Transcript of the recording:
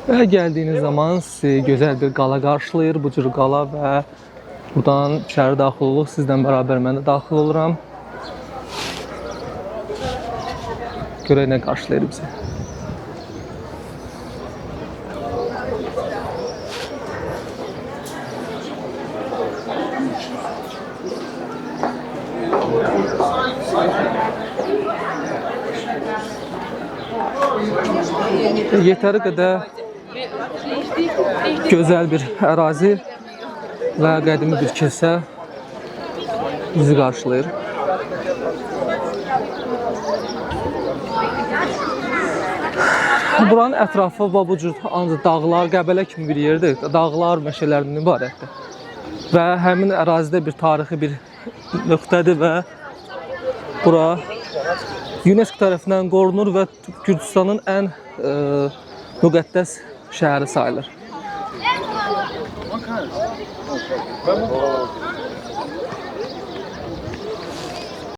Və gəldiyiniz zaman sizi gözəl bir qala qarşılayır. Bu cür qala və buradan içəri daxil oluruq. Sizdən bərabər mən də daxil oluram. Görək nə qarşılayır bizi. Yetəri qədər gözəl bir ərazi və qədimi bir kilsə bizi qarşılayır. Buranın ətrafı bu cür ancaq dağlar, Qəbələ kimi bir yerdir. Dağlar, meşələrdən ibarətdir. Və həmin ərazidə bir tarixi bir nöqtədir və bura UNESCO tərəfindən qorunur və Gürcüstanın ən müqəddəs şəhəri sayılır.